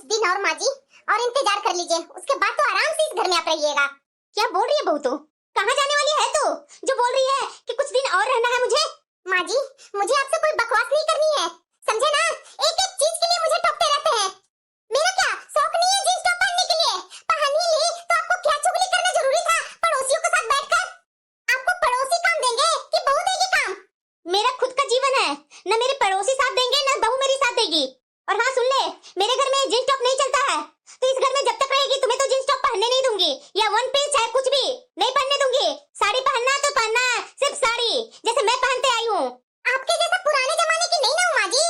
दिन और माँ जी और इंतजार कर लीजिए, उसके बाद तो आराम से इस घर में आप रहिएगा। क्या बोल रही है बहू तू? कहाँ जाने वाली है तू जो बोल रही है कि कुछ दिन और रहना है मुझे? माँ जी मुझे आपसे कोई बकवास नहीं करनी है, समझे ना? एक एक चीज के लिए मुझे टोकते रहते हैं। मेरा क्या शौक नहीं है जींस टॉप पहनने के लिए? पहन ही ली तो आपको क्या चुगली करना जरूरी था पड़ोसियों के साथ बैठकर? आपको पड़ोसी काम देंगे कि बहू देगी काम? मेरा खुद का जीवन है, न मेरे पड़ोसी साथ देंगे न बहू मेरी साथ देगी। और हाँ सुन ले, मेरे घर में जींस टॉप नहीं चलता है, तो इस घर में जब तक रहेगी तुम्हें तो जींस टॉप पहनने नहीं दूंगी, या वन पीस चाहे कुछ भी नहीं पहनने दूंगी। साड़ी पहनना है तो पहनना है, सिर्फ साड़ी जैसे मैं पहनते आई हूँ। आपके जैसा पुराने जमाने की नहीं ना हूँ माँ जी,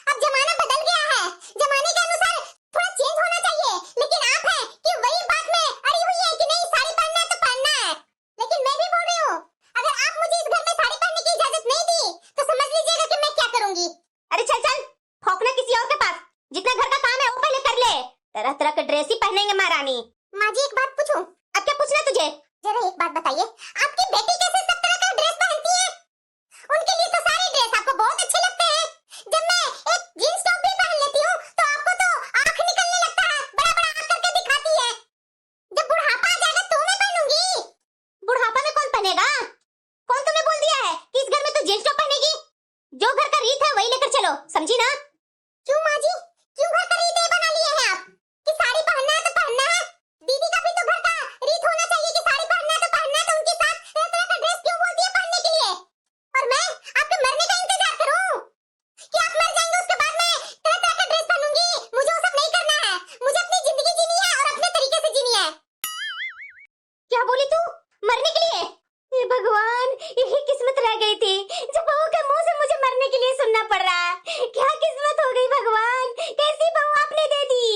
अब जमाना बदल गया है, जमाने के अनुसार थोड़ा चेंज होना चाहिए। लेकिन आप हैं कि वही बात में अड़ी हुई है कि नहीं साड़ी पहनना है तो पहनना है। लेकिन मैं भी बोल रही हूँ, अगर आप मुझे इस घर में साड़ी पहनने की इजाजत नहीं दी तो समझ लीजिएगा कि मैं क्या करूंगी। अरे चल चल भौंकना किसी और के पास, जितना घर का काम है वो पहले कर ले। तरह तरह के ड्रेस ही पहनेंगे महारानी। माँ जी एक बात पूछूं? अब क्या पूछना तुझे? जरा एक बात बताइए, आपकी बेटी कैसे सब तरह का ड्रेस पहनती है? उनके लिए तो सारे ड्रेस आपको बहुत अच्छे लगते हैं, जब मैं एक जींस टॉप भी पहन लेती हूँ तो आपको तो आंख निकलने लगता है, बड़ा बड़ा आंख करके दिखाती है। जब बुढ़ापा आ जाएगा तो मैं पहनूंगी। बुढ़ापा में कौन पहनेगा? कौन तुम्हें बोल दिया है कि इस घर में तो जींस टॉप पहनेगी? जो घर का रीत है वही लेकर चलो, समझी ना? क्यों माँ जी, क्यों घर का रीत बना लिए हैं आप कि साड़ी पहनना है तो पहनना है? दीदी का भी तो घर का रीत होना चाहिए कि साड़ी पहनना है तो पहनना है, तो उनके साथ तरह तरह का ड्रेस क्यों बोलती है पहनने के लिए? और मैं आपके मरने का इंतजार करूं कि आप मर जाएंगे उसके बाद मैं तरह तरह का ड्रेस पहनूंगी? मुझे वो सब नहीं करना है, मुझे अपनी जिंदगी जीनी है और अपने तरीके से जीनी है। क्या बोली तू? मरने के लिए? हे भगवान, यही किस्मत रह गई थी जो बहू के मुंह से मुझे मरने के लिए सुनना पड़ रहा है। क्या किस्मत हो गई भगवान, कैसी बहू आपने दे दी?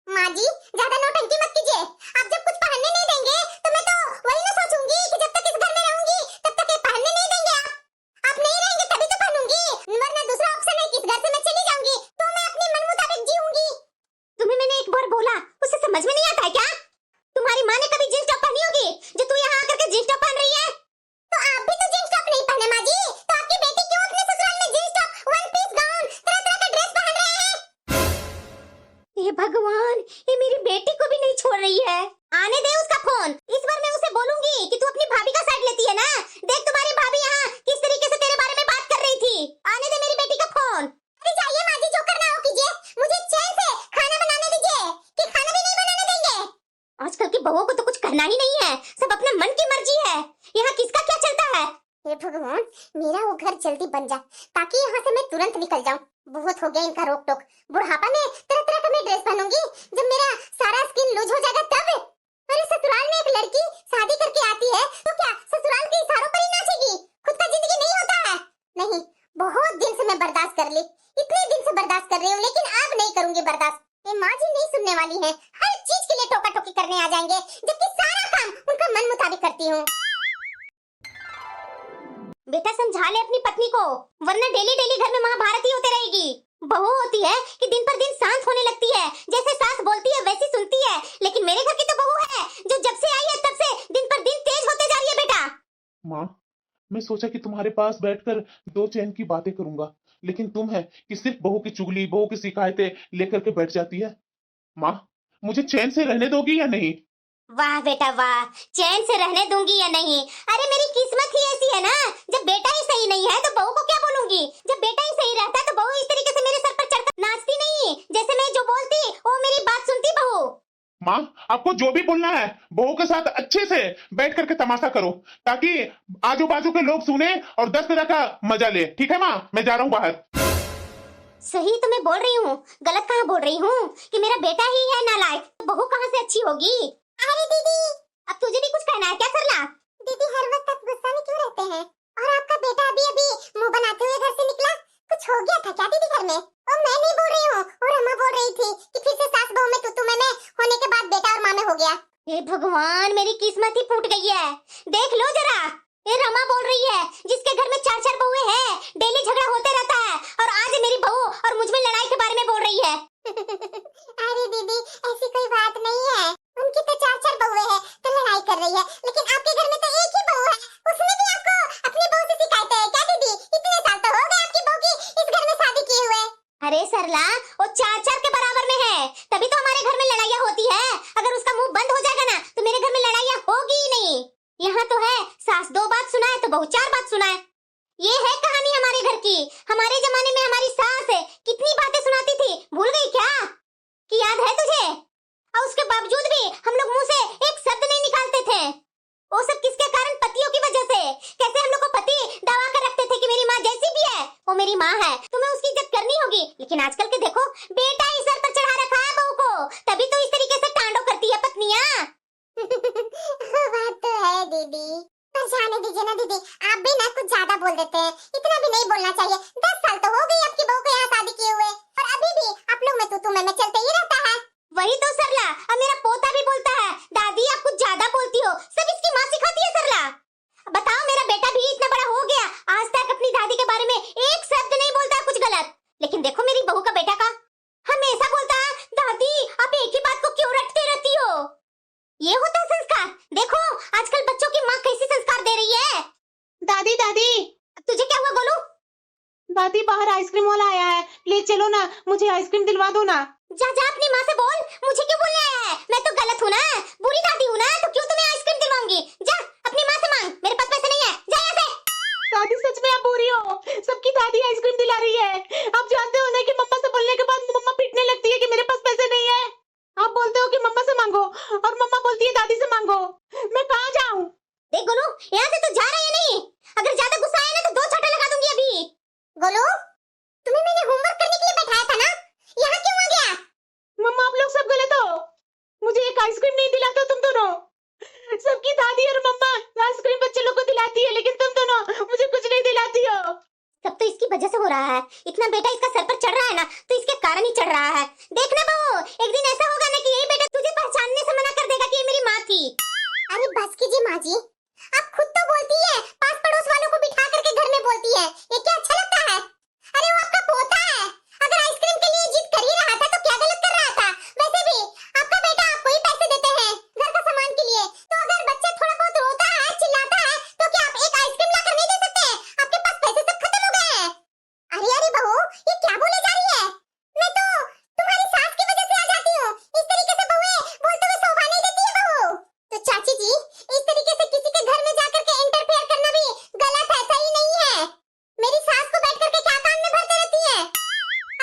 माँ जी ज्यादा नौटंकी मत कीजिए, आप जब कुछ पहनने नहीं देंगे तो मैं तो वही ना सोचूंगी कि जब तक इस घर में रहूंगी तब तक ये पहनने नहीं देंगे। आप नहीं रहेंगे तभी तो पहनूंगी, वरना दूसरा ऑप्शन है कि इस घर से मैं चली जाऊंगी तो मैं अपने मन मुताबिक जीऊंगी। तुम्हें मैंने एक बार बोला, उसे समझ में नहीं आता है क्या? तुम्हारी माँ ने कभी जींस टॉप पहनी होगी जो तू यहाँ आकर के जींस टॉप पहन रही है? तो आप भी तो जींस टॉप नहीं पहने माँ जी, तो आपकी बेटी क्यों अपने ससुराल में jeans top, one piece gown, तरह तरह का ड्रेस पहन रहे हैं? हे भगवान, ये मेरी बेटी को भी नहीं छोड़ रही है। आने दे उसका फोन, इस बार मैं उसे बोलूंगी कि तू अपनी भाभी का साइड लेती है ना। देख तुम्हारी भाभी यहाँ किस तरीके से तेरे बारे में बात कर रही थी। आने दे मेरी बेटी का फोन। अरे जाइए माँ जी, जो करना हो कीजिए, मुझे चैन से खाना बनाने दीजिए कि खाना भी नहीं बनाने देंगे। आजकल की बहुओं को तो कुछ करना ही नहीं है, सब अपने मन की मर्जी है। यहाँ किसका क्या चलता है? हे भगवान, मेरा वो घर जल्दी बन जाए ताकि यहाँ से मैं तुरंत निकल जाऊँ। बहुत हो गया इनका रोक टोक, बुढ़ापा में तरह तरह का मैं ड्रेस पहनूंगी, जब मेरा सारा स्किन लूज हो जाएगा तब। अरे ससुराल में एक लड़की शादी करके आती है तो क्या ससुराल के इशारों पर ही नाचेगी? खुद का जिंदगी नहीं होता है? नहीं, बहुत दिन से मैं बर्दाश्त कर ली, इतने दिन से बर्दाश्त कर रही हूँ, लेकिन अब नहीं करूंगी बर्दाश्त। ये माँ जी नहीं सुनने वाली है, हर चीज के लिए टोका टोकी करने आ जाएंगे, जबकि सारा काम उनका मन मुताबिक करती हूँ। बेटा समझा ले अपनी पत्नी को, वरना डेली डेली घर में महाभारत ही होते रहेगी। बहू होती है कि दिन पर दिन शांत होने लगती है, जैसे सास बोलती है वैसी सुनती है, लेकिन मेरे घर की तो बहू है जो जब से आई है तब से दिन पर दिन तेज होते जा रही है। बेटा माँ, मैं सोचा कि तुम्हारे पास बैठकर दो चैन की बातें करूंगा, लेकिन तुम है कि सिर्फ बहू की चुगली, बहू की शिकायतें लेकर के बैठ जाती है। माँ, मुझे चैन से रहने दोगी या नहीं? वाह बेटा वाह, चैन से रहने दूंगी या नहीं? अरे मेरी किस्मत ही ऐसी है ना, जब बेटा ही सही नहीं है तो बहू को क्या बोलूंगी? जब बेटा ही सही रहता तो बहू इस तरीके से मेरे सर पर चढ़कर नाचती नहीं, जैसे मैं जो बोलती वो मेरी बात सुनती बहू। माँ, आपको जो भी बोलना है बहू के साथ अच्छे से बैठ करके तमाशा करो, ताकि आजू बाजू के लोग सुने और 10 तरह का मजा ले। ठीक है माँ, मैं जा रहा हूँ बाहर। सही तो मैं बोल रही हूँ, गलत कहाँ बोल रही हूँ कि मेरा बेटा ही है नालायक, तो बहू कहाँ से अच्छी होगी? अरे दीदी, अब तुझे भी कुछ कहना है क्या सरला? दीदी हर वक्त आप गुस्सा में क्यों रहते हैं? और आपका बेटा अभी अभी मुंह बनाते हुए घर से निकला, कुछ हो गया था क्या दीदी घर में? और मैं नहीं बोल रही हूँ, और अम्मा बोल रही थी कि फिर से सास बहू में तू मैं होने के बाद बेटा और माँ में हो गया। हे भगवान, मेरी किस्मत ही फूट गई है। देख लो जरा, ये रमा बोल रही है जिसके घर में 4-4 बहुएं हैं, डेली झगड़ा होते रहता है, और आज मेरी बहू और मुझ में लड़ाई के बारे में बोल रही है। अरे दीदी ऐसी कोई बात नहीं है, उनकी तो 4-4 बहुएं हैं तो लड़ाई कर रही है, लेकिन आपके घर में तो एक ही बहू है, उसने भी आपको अपनी बहू से शिकायत है क्या दीदी? इतने साल तो हो गए आपकी बहू की इस घर में शादी किए हुए। अरे सरला, वो 4-4 के बराबर में है, तभी मेरी माँ है, तुम्हें उसकी इज्जत करनी होगी। लेकिन आजकल के देखो, बेटा ही सर पर चढ़ा रखा है बहू को, तभी तो इस तरीके से तांडव करती है पत्नियां। बात तो है दीदी, पर जाने दीजिए ना दीदी, आप भी ना कुछ ज्यादा बोल देते हैं। इतना भी नहीं बोलना चाहिए। 10 साल तो हो गई आपकी बहू को यहाँ शादी किए हुए, और अभी भी आप लोग में तू मैं चलते ही रहता है। वही तो सरला, अब मेरा पोता भी बोलता है, दादी आप कुछ ज्यादा बोलती हो, सब इसकी माँ सिखाती है। सरला बताओ, मेरा बेटा भी इतना बड़ा हो गया, आज तक अपनी दादी के बारे में एक शब्द नहीं बोलता कुछ गलत। लेकिन देखो मेरी बहू का बेटा का हमेशा बोलता है, दादी आप एक ही बात को क्यों रटते रहती हो। ये होता है संस्कार। देखो आजकल बच्चों की माँ कैसी संस्कार दे रही है। दादी दादी तुझे क्या हुआ गोलू? दादी बाहर आइसक्रीम वाला आया है, प्लीज चलो ना, मुझे आइसक्रीम दिलवा दो ना। जा जा अपनी माँ से बोल, मुझे क्यों बोलने आया है? मैं तो गलत हूँ ना, बुरी दादी हूँ ना, तो क्यों तुम्हें आइसक्रीम दिलवाऊंगी? जा अपनी माँ से मांग, मेरे पास पैसे नहीं है, जा यहाँ से। दादी सच में आप बुरी हो, सबकी दादी आइसक्रीम दिला रही है। आप जानते हो ना कि मम्मा से बोलने के बाद मम्मा पीटने लगती है कि मेरे पास पैसे नहीं है। आप बोलते हो कि मम्मा से मांगो और मम्मा बोलती है दादी से मांगो, मैं कहाँ जाऊँ? देख गोलू, यहाँ से तो जा रहा है नहीं, अगर ज्यादा गुस्सा आया ना तो 2 चांटे लगा दूंगी अभी। गोलू तुम्हें मैंने होमवर्क करने के लिए बैठाया था ना, यहाँ क्यों आ गया? मम्मा आप लोग सब गलत हो, मुझे एक आइसक्रीम नहीं दिलाते तुम दोनों। सबकी दादी और मम्मा आइसक्रीम बच्चे लोग को दिलाती है, लेकिन तुम दोनों मुझे कुछ नहीं दिलाती हो। सब तो इसकी वजह से हो रहा है, इतना बेटा इसका सर पर चढ़ रहा है ना, तो इसके कारण ही चढ़ रहा है। देखना बहू, एक दिन ऐसा होगा ना कि यही बेटा तुझे पहचानने से मना कर देगा कि ये मेरी माँ थी। अरे बस कीजिए माँ जी, आप खुद तो बोलती है, पास पड़ोस वालों को बिठा करके घर में बोलती है, ये क्या अच्छा लगता है? अरे वो आपका पोता है, अगर आइसक्रीम के लिए जिद कर ही रहा था तो क्या गलत कर रहा था? वैसे भी आपका बेटा आपको ही पैसे देते हैं घर का सामान के लिए, तो अगर बच्चा थोड़ा बहुत रोता है, चिल्लाता है, तो क्या आप एक आइसक्रीम ला कर नहीं दे सकते? आपके पास पैसे सब खत्म हो गए हैं। अरे अरे बहू, ये क्या बोले जा रही है? मैं तो तुम्हारी सास की वजह से आ जाती हूँ, इस तरीके से बहुएं बोलते हुए शोभा नहीं देती है बहू। तो चाची जी, इस तरीके से किसी के घर में जाकर के इंटरफेयर करना भी गलत है, सही नहीं है। मेरी सास को बैठ करके क्या कान में भरते रहती है?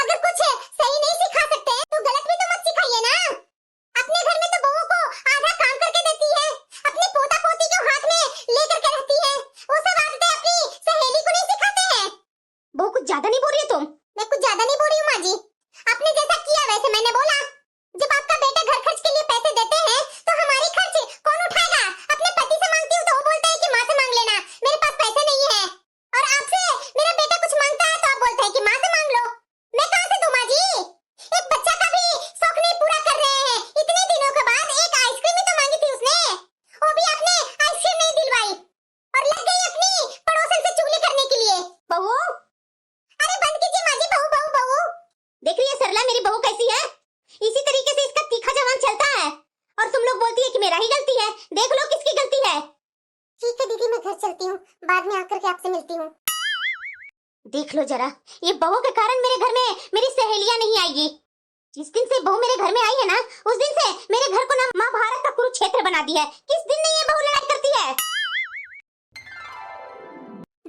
अगर कुछ सही नहीं सिखा सकते तो गलत भी तो मत सिखाइए ना। अपने घर में तो बहू को आधा काम करके देती है, अपनी पोता पोती को हाथ में लेकर के रहती है, वो सब आदतें अपनी सहेली को नहीं सिखाते हैं। बहू कुछ ज्यादा नहीं बोल रही है तुम? मैं कुछ ज्यादा नहीं बोल रही हूँ माँ जी, आपने जैसा किया वैसे मैंने बोला। जब आपका बेटा घर खर्च के लिए पैसे देते हैं तो हमारी खर्च कौन उठाएगा? अपने पति से मांगती हूँ तो वो बोलता है कि माँ से मांग लेना, मेरे पास पैसे नहीं है। और आपसे मेरा बेटा कुछ मांगता है तो आप बोलते हैं कि माँ से मांग लो। मैं कहाँ से दूं माँ जी? एक बच्चा का भी शौक नहीं पूरा कर रहे हैं, इतने दिनों के बाद एक आइसक्रीम ही तो मांगी थी उसने, वो भी आपने आइसक्रीम नहीं दिलवाई और लग गई अपनी पड़ोसन से चुगली करने के लिए। बहू अरे बंद कीजिए माँ जी, बहू बहू बहू। देख रही है सरला मेरी बहू कैसी है? इसी तरीके से इसका तीखा जवान चलता है, और तुम लोग बोलती है कि मेरा ही गलती है। देख लो किसकी गलती है। ठीक है दीदी, मैं घर चलती हूँ, बाद में आकर के आपसे मिलती हूँ। देख लो जरा, ये बहू के कारण मेरे घर में मेरी सहेलियां नहीं आएगी। जिस दिन से बहू मेरे घर में आई है ना, उस दिन से मेरे घर को ना महाभारत का कुरुक्षेत्र बना दिया है। किस दिन नहीं ये बहू लड़ाई करती है?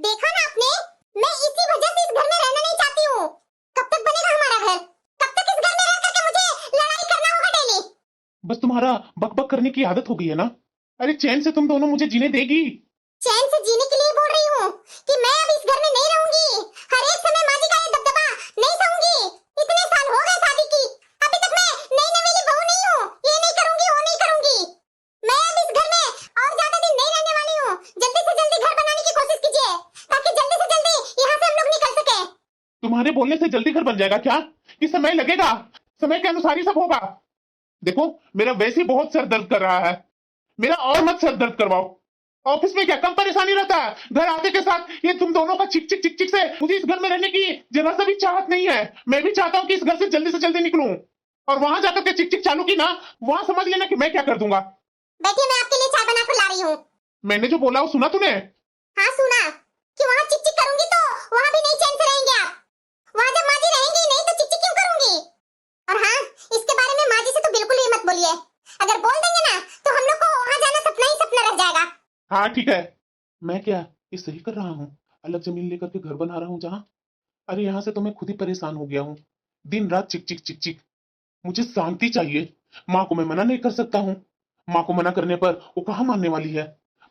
देखा ना आपने, मैं इसी वजह से इस घर में रहना नहीं चाहती हूँ। कब तक बनेगा हमारा घर? कब तक इस घर में रह करके मुझे लड़ाई करना होगा डेली? बस तुम्हारा बकबक करने की आदत हो गई है ना। अरे चैन से तुम दोनों मुझे जीने देगी? चैन से जीने के लिए बोल रही हूँ कि मैं अब इस घर में नहीं रहूंगी। हर एक समय माँ जी का ये दबदबा नहीं सहूंगी। इतने साल हो गए शादी की, अभी तक मैं नई नवेली बहू नहीं हूँ। ये नहीं करूंगी, वो नहीं करूंगी। मैं अब इस घर में और ज्यादा दिन नहीं रहने वाली हूँ। जल्दी से जल्दी घर बनाने की कोशिश कीजिए, ताकि जल्दी से जल्दी यहाँ से हम लोग निकल सके। तुम्हारे बोलने से जल्दी घर बन जाएगा क्या? कि समय लगेगा? समय के अनुसार ही सब होगा। देखो मेरा वैसे ही बहुत सर दर्द कर रहा है, मेरा और मत सर दर्द करवाओ। ऑफिस में क्या कम परेशानी रहता है? घर आते के साथ ये तुम दोनों का चिक चिक चिक चिक से मुझे इस घर में रहने की जरा सा भी चाहत नहीं है। मैं भी चाहता हूँ कि इस घर से जल्दी निकलूं, और वहां जाकर के चिक चिक चालू की ना, वहां समझ लेना कि मैं क्या कर दूंगा। बैठिए, मैं आपके लिए चाय बना कर ला रही हूँ। मैंने जो बोला वो सुना तूने? हाँ सुना, कि वहाँ चिक चिक करूंगी तो वहाँ भी नहीं चैन से रहेंगे आप। वहाँ जब माँ जी रहेंगी नहीं तो चिक चिक क्यों करूंगी? और हाँ, इसके बारे में माँ जी से तो बिल्कुल ही मत बोलिए। अगर बोल देंगे ना तो हम लोग को वहाँ जाना सपना ही सपना रह जाएगा। हाँ ठीक है। मैं क्या ये सही कर रहा हूँ? अलग जमीन लेकर के घर बना रहा हूँ जहाँ? अरे यहाँ से तो मैं खुद ही परेशान हो गया हूँ, दिन रात चिक चिक चिक चिक। मुझे शांति चाहिए। माँ को मैं मना नहीं कर सकता हूँ, माँ को मना करने पर वो कहाँ मानने वाली है।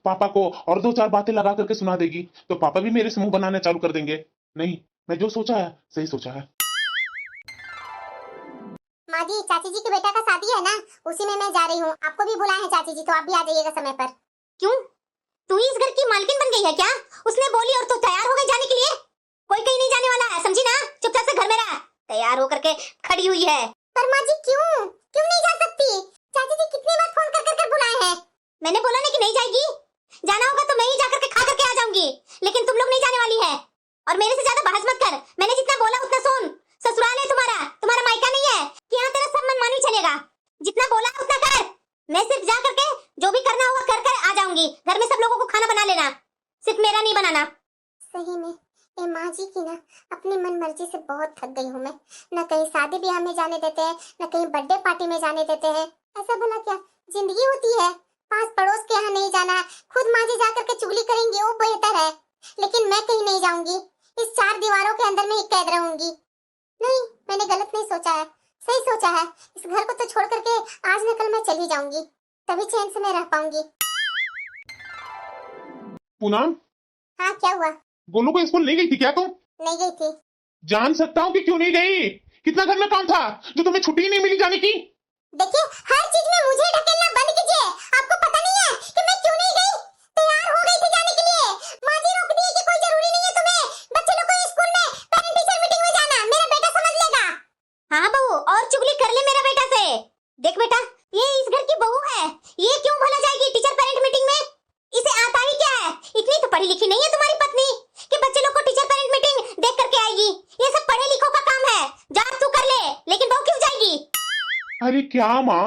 पापा को और 2-4 बातें लगा करके सुना देगी तो पापा भी मेरे से मुंह बनाने चालू कर देंगे। नहीं, मैं जो सोचा है सही सोचा है। माँ जी, चाची जी के बेटा का शादी है ना, उसी में मैं जा रही हूँ। आपको भी बुलाए हैं चाची जी, तो आप भी आ जाइएगा समय पर। क्यों, तू ही इस घर की मालकिन बन गई है क्या? उसने बोली और तो तैयार हो गई जाने के लिए। कोई कहीं नहीं जाने वाला है, समझी ना? चुपचाप से घर में रह। तैयार होकर के खड़ी हुई है। पर माँ जी क्यों क्यों नहीं जा सकती? चाची जी कितनी बार फोन कर कर बुलाए हैं। मैंने बोला ना कि नहीं जाएगी। जाना होगा तो मैं ही जाकर के खा करके आ जाऊंगी, लेकिन तुम लोग नहीं जाने वाली है। और मेरे से ज्यादा बहस मत कर। मैंने जितना बोला उतना सुन। ससुराल है तुम्हारा, तुम्हारा मायका नहीं है कि यहाँ तेरा सब मनमानी चलेगा। जितना बोला उतना कर। मैं सिर्फ जा करके जो भी करना होगा कर कर आ जाऊंगी। घर में सब लोगों को खाना बना लेना, सिर्फ मेरा नहीं बनाना। सही में ये माँ जी की ना अपनी मन मर्जी से बहुत थक गई हूँ मैं। न कहीं शादी ब्याह में जाने देते हैं, न कहीं बर्थडे पार्टी में जाने देते हैं। ऐसा भला क्या जिंदगी होती है? पास पड़ोस के यहाँ नहीं जाना, खुद माँ जी जाकर के चुगली करेंगी वो बेहतर है। लेकिन मैं कहीं नहीं जाऊंगी, इस चार दीवारों के अंदर में ही कैद रहूंगी। नहीं, मैंने गलत नहीं सोचा है, सही सोचा है। इस घर को तो छोड़ करके आज न कल मैं चली जाऊंगी, तभी चैन से मैं रह पाऊंगी। पूनम, हाँ क्या हुआ? गोलू को स्कूल नहीं गई थी क्या तुम? नहीं गई थी। जान सकता हूँ कि क्यों नहीं गई? कितना घर में काम था जो तुम्हें छुट्टी ही नहीं मिली जाने की? देखिए, हर चीज में मुझे ढकेलना बंद कीजिए। आपको पता नहीं है कि मैं क्यों नहीं गई? तैयार हो गई थी जाने के लिए, माँ जी रोक दी कि कोई जरूरी नहीं है तुम्हें बच्चे लोग को स्कूल में पेरेंट टीचर मीटिंग में जाना। मेरा बेटा समझ लेगा। हाँ बहू, और चुगली कर ले मेरा बेटा से। देख बेटा, ये इस घर की बहू है, ये क्यों भला जाएगी टीचर पेरेंट मीटिंग में? इसे आता ही क्या है? इतनी तो पढ़ी लिखी नहीं है तुम्हारी पत्नी कि बच्चे लोग को टीचर पेरेंट मीटिंग देख करके आएगी। ये सब पढ़े लिखों का काम है। जा तू कर ले, लेकिन बहू क्यों जाएगी? अरे क्या माँ,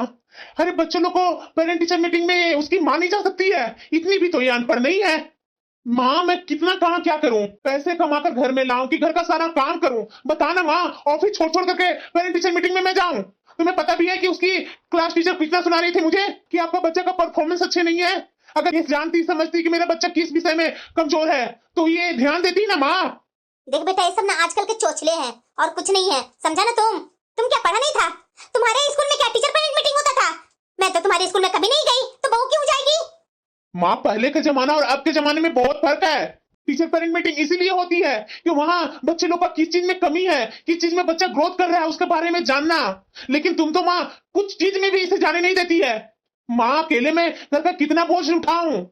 अरे बच्चों लोग को पेरेंट टीचर मीटिंग में उसकी माँ नहीं जा सकती है? इतनी भी तो ये अनपढ़ नहीं है। माँ, मैं कितना कहाँ क्या करूँ, पैसे कमाकर घर में लाऊं कि घर का सारा काम करूँ? बता ना माँ, ऑफिस छोड़ छोड़ करके पेरेंट टीचर मीटिंग में मैं जाऊं? तुम्हें पता भी है कि उसकी क्लास टीचर कितना सुना रही थी मुझे कि आपका बच्चा का परफॉर्मेंस अच्छे नहीं है। अगर ये जानती समझती कि मेरा बच्चा किस विषय में कमजोर है तो ये ध्यान देती ना माँ। देख बेटा, ये सब ना आजकल के चोचले हैं और कुछ नहीं है, समझा ना? तुम क्या पढ़ा नहीं था? तुम्हारे स्कूल में क्या टीचर पेरेंट मीटिंग होता था? मैं तो तुम्हारे स्कूल में कभी नहीं गई, तो बहू क्यों जाएगी? माँ, पहले का जमाना और अब के जमाने में बहुत फर्क है। टीचर पेरेंट मीटिंग इसीलिए होती है कि वहाँ बच्चे लोग का किस चीज में कमी है, किस चीज में बच्चा ग्रोथ कर रहा है उसके बारे में जानना। लेकिन तुम तो माँ कुछ चीज में भी इसे जाने नहीं देती है। माँ, अकेले में घर का कितना बोझ उठाऊं?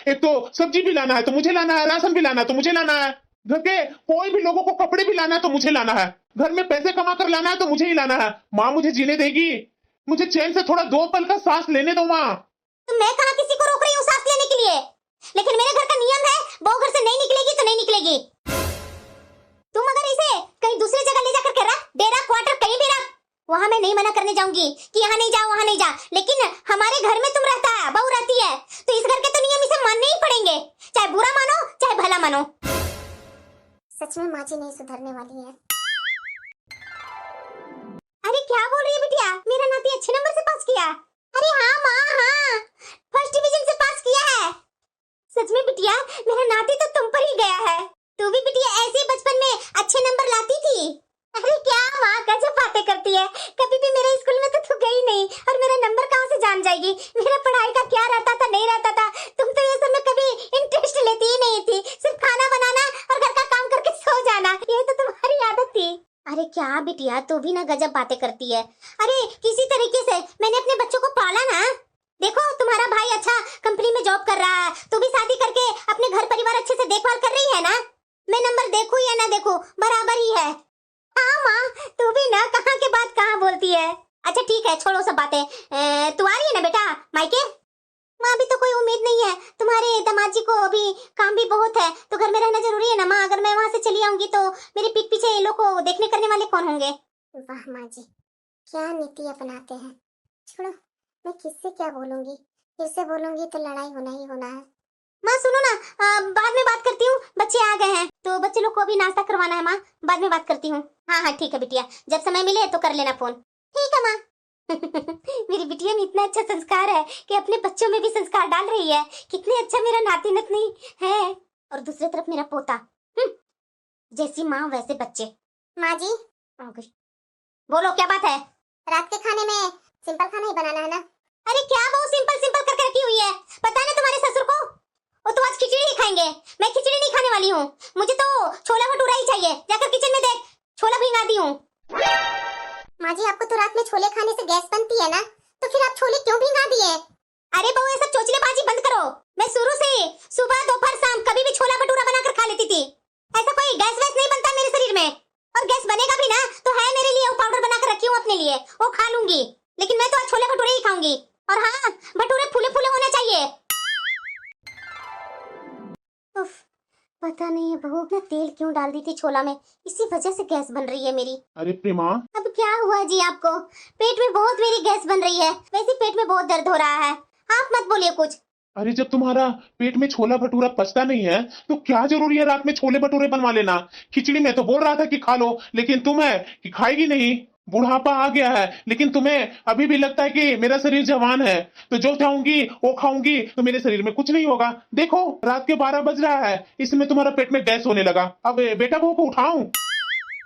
एक तो सब्जी भी लाना है तो मुझे लाना है, राशन भी लाना है तो मुझे लाना है, घर के कोई भी लोगों को कपड़े भी लाना है तो मुझे लाना है, घर में पैसे कमा कर लाना है तो मुझे ही लाना है। माँ, मुझे जीने देगी? मुझे चैन से थोड़ा 2 पल का सांस लेने दो माँ। तो मैं कहाँ किसी को रोक रही हूँ सांस लेने के लिए? लेकिन मेरे घर का नियम है, बहू घर से नहीं निकलेगी तो नहीं निकलेगी। तुम अगर इसे कहीं दूसरी जगह ले जाकर के रख, डेरा क्वार्टर कहीं भी रख, वहाँ मैं नहीं मना करने जाऊंगी कि यहाँ नहीं जा वहाँ नहीं जा। लेकिन हमारे घर में तुम रहता है, बहू रहती है, तो इस घर के तो नियम इसे मानने ही पड़ेंगे, चाहे बुरा मानो चाहे भला मानो। सच में माँ जी नहीं सुधरने वाली है। अरे क्या बोल रही है बिटिया? मेरा नाती अच्छे नंबर से पास किया? अरे हाँ माँ, हाँ, फर्स्ट डिवीजन से पास किया है। सच में बिटिया, मेरा नाती तो तुम पर ही गया है। तू भी बिटिया ऐसे ही बचपन में अच्छे नंबर लाती थी। अरे क्या माँ, गजब बातें करती है। कभी भी मेरे स्कूल में तो तू गई नहीं और मेरा नंबर कहाँ से जान जाएगी? मेरा पढ़ाई का क्या रहता था नहीं रहता था, तुम तो ये सब में कभी इंटरेस्ट लेती ही नहीं थी। सिर्फ खाना बनाना और घर का काम करके सो जाना, ये तो तुम्हारी आदत थी। अरे क्या बिटिया, तू भी ना गजब बातें करती है। अरे किसी तरीके से मैंने अपने बच्चों को पाला ना। देखो, तुम्हारा भाई अच्छा कंपनी में जॉब कर रहा है, तू भी शादी करके अपने घर परिवार अच्छे से देखभाल कर रही है ना। मैं नंबर देखूं या ना देखूं, बराबर ही है। हाँ माँ, तू भी ना कहाँ के बात कहाँ बोलती है। अच्छा ठीक है, छोड़ो सब बातें। तू आ रही है ना बेटा मायके? माँ, अभी तो कोई उम्मीद नहीं है, तुम्हारे दामाद जी को अभी काम भी बहुत है, तो घर में रहना जरूरी है ना माँ। अगर मैं वहाँ से चली आऊंगी तो मेरे पीठ पीछे ये लोग को देखने करने वाले कौन होंगे? वाह माँ जी, क्या नीति अपनाते हैं। छोड़ो, मैं किससे क्या बोलूंगी, फिर से बोलूंगी तो लड़ाई होना ही होना है। माँ सुनो ना, बाद में बात करती हूँ, बच्चे आ गए हैं तो बच्चे लोग को अभी नाश्ता करवाना है माँ, बाद में बात करती हूँ। हाँ हाँ ठीक है बिटिया, जब समय मिले तो कर लेना फोन। ठीक है माँ। मेरी बिटिया में इतना अच्छा संस्कार है कि अपने बच्चों में भी संस्कार डाल रही है। कितने अच्छा मेरा नाती नतनी है। और दूसरी तरफ मेरा पोता, जैसी माँ वैसे बच्चे। माँ जी बोलो, क्या बात है? रात के खाने में सिंपल खाना ही बनाना है ना? अरे क्या वो सिंपल सिंपल करके रखी हुई है, पता है ना तुम्हारे ससुर को? वो तो आज खिचड़ी ही खाएंगे। मैं खिचड़ी नहीं खाने वाली हूँ, मुझे तो छोला भटूरा ही चाहिए। जाकर किचन में देख, छोला भिंगा दी हूँ। माँ जी, आपको तो रात में छोले खाने से गैस बनती है ना, तो फिर आप छोले क्यों भिंगा दिए? अरे बहू, ये सब चोचलेबाजी बंद करो। मैं शुरू से सुबह दोपहर शाम कभी भी छोला भटूरा बनाकर खा लेती थी। ऐसा कोई गैस वैस नहीं बनता मेरे शरीर में, और गैस बनेगा भी ना तो है मेरे लिए, वो पाउडर बनाकर रखी हूँ अपने लिए, वो खा लूंगी। लेकिन मैं तो आज छोले भटूरे ही खाऊंगी। और हाँ, भटूरे फूले फूले होने चाहिए। उफ, पता नहीं है बहू ने तेल क्यों डाल दी थी छोला में, इसी वजह से गैस बन रही है मेरी। अरे प्रेमा, अब क्या हुआ जी आपको? पेट में बहुत मेरी गैस बन रही है, वैसे पेट में बहुत दर्द हो रहा है। आप मत बोलिए कुछ। अरे जब तुम्हारा पेट में छोला भटूरा पचता नहीं है तो क्या जरूरी है रात में छोले भटूरे बनवा लेना? खिचड़ी में तो बोल रहा था कि खा लो, लेकिन तुम है कि खाएगी नहीं। बुढ़ापा आ गया है, लेकिन तुम्हें अभी भी लगता है कि मेरा शरीर जवान है, तो जो चाहूंगी वो खाऊंगी, तो मेरे शरीर में कुछ नहीं होगा। देखो रात के 12 बज रहा है, इसमें तुम्हारा पेट में गैस होने लगा। अब बेटा बहू को उठाऊं?